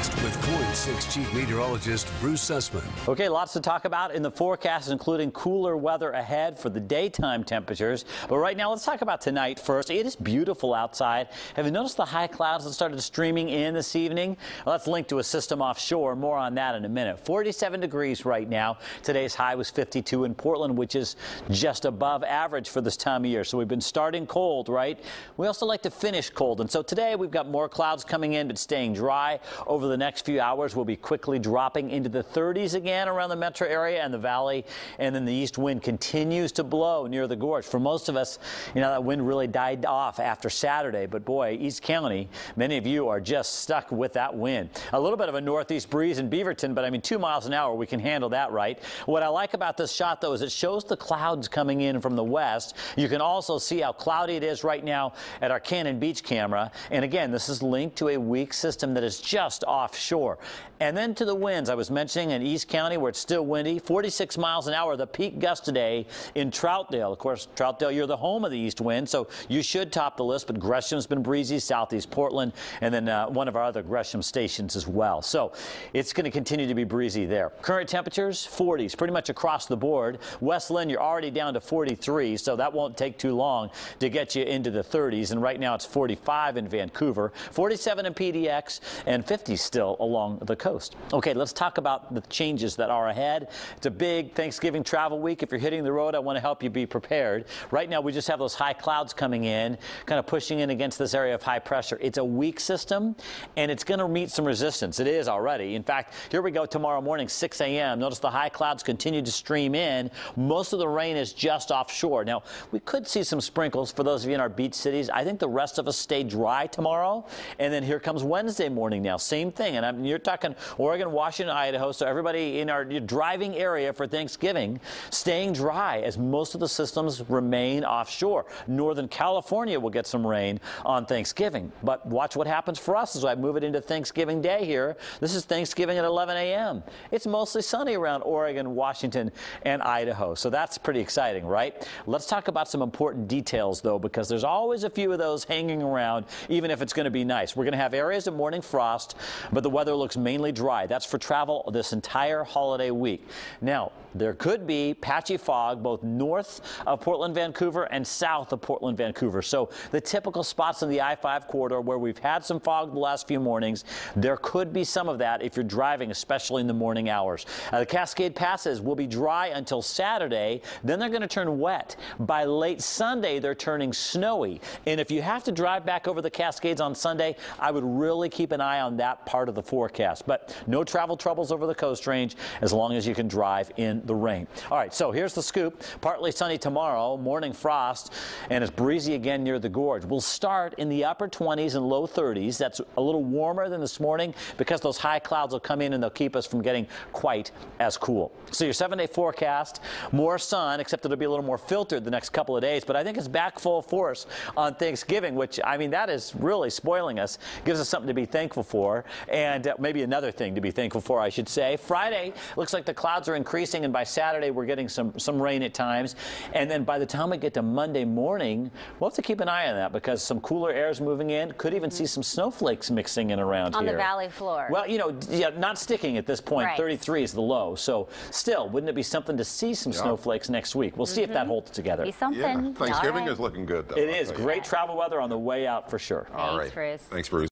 forecast with KOIN 6 Chief Meteorologist Bruce Sussman. Okay, lots to talk about in the forecast, including cooler weather ahead for the daytime temperatures. But right now, let's talk about tonight first. It is beautiful outside. Have you noticed the high clouds that started streaming in this evening? Well, that's linked to a system offshore. More on that in a minute. 47 degrees right now. Today's high was 52 in Portland, which is just above average for this time of year. So we've been starting cold, right? We also like to finish cold. And so today we've got more clouds coming in, but staying dry. Over the next few hours, we'll be quickly dropping into the 30s again around the metro area and the valley. And then the east wind continues to blow near the gorge. For most of us, you know, that wind really died off after Saturday. But boy, East County, many of you are just stuck with that wind. A little bit of a northeast breeze in Beaverton, but I mean 2 miles an hour, we can handle that right. What I like about this shot, though, is it shows the clouds coming in from the west. You can also see how cloudy it is right now at our Cannon Beach camera. And again, this is linked to a weak system that is just offshore. And then to the winds I was mentioning in East County, where it's still windy, 46 miles an hour, the peak gust today in Troutdale. Of course, Troutdale, you're the home of the east wind, so you should top the list. But Gresham's been breezy, southeast Portland, and then one of our other Gresham stations as well. So it's going to continue to be breezy there. Current temperatures, 40s, pretty much across the board. West Lynn, you're already down to 43, so that won't take too long to get you into the 30s. And right now it's 45 in Vancouver, 47 in PDX, and 50 still along the coast. Okay, let's talk about the changes that are ahead. It's a big Thanksgiving travel week. If you're hitting the road, I want to help you be prepared. Right now, we just have those high clouds coming in, kind of pushing in against this area of high pressure. It's a weak system, and it's going to meet some resistance. It is already. In fact, here we go tomorrow morning, 6 a.m. Notice the high clouds continue to stream in. Most of the rain is just offshore. Now, we could see some sprinkles for those of you in our beach cities. I think the rest of us stay dry tomorrow. And then here comes Wednesday morning now. Same thing. And you're talking Oregon, Washington, Idaho. So everybody in our driving area for Thanksgiving staying dry as most of the systems remain offshore. Northern California will get some rain on Thanksgiving. But watch what happens for us as I move it into Thanksgiving Day here. This is Thanksgiving at 11 a.m. It's mostly sunny around Oregon, Washington, and Idaho. So that's pretty exciting, right? Let's talk about some important details, though, because there's always a few of those hanging around, even if it's going to be nice. We're going to have areas of morning frost, but the weather looks mainly dry. That's for travel this entire holiday week. Now, there could be patchy fog both north of Portland, Vancouver and south of Portland, Vancouver. So the typical spots in the I-5 corridor where we've had some fog the last few mornings, there could be some of that if you're driving, especially in the morning hours. The Cascade Passes will be dry until Saturday. Then they're going to turn wet. By late Sunday, they're turning snowy. And if you have to drive back over the Cascades on Sunday, I would really keep an eye on that part of the forecast. But no travel troubles over the Coast Range as long as you can drive in the rain. All right, so here's the scoop. Partly sunny tomorrow, morning frost, and it's breezy again near the gorge. We'll start in the upper 20s and low 30s. That's a little warmer than this morning because those high clouds will come in and they'll keep us from getting quite as cool. So your 7-day forecast, more sun, except it'll be a little more filtered the next couple of days, but I think it's back full force on Thanksgiving, which, I mean, that is really spoiling us. Gives us something to be thankful for, and maybe another thing to be thankful for, I should say. Friday, looks like the clouds are increasing, and by Saturday, we're getting some rain at times. And then by the time we get to Monday morning, we'll have to keep an eye on that because some cooler air is moving in. Could even see some snowflakes mixing in around on here. On the valley floor. Well, you know, yeah, not sticking at this point. Right. 33 is the low. So still, wouldn't it be something to see some snowflakes next week? We'll see if that holds together. Be something. Yeah, Thanksgiving is looking good, though. It is. Great travel weather on the way out for sure. All right. Thanks, Bruce. Thanks, Bruce.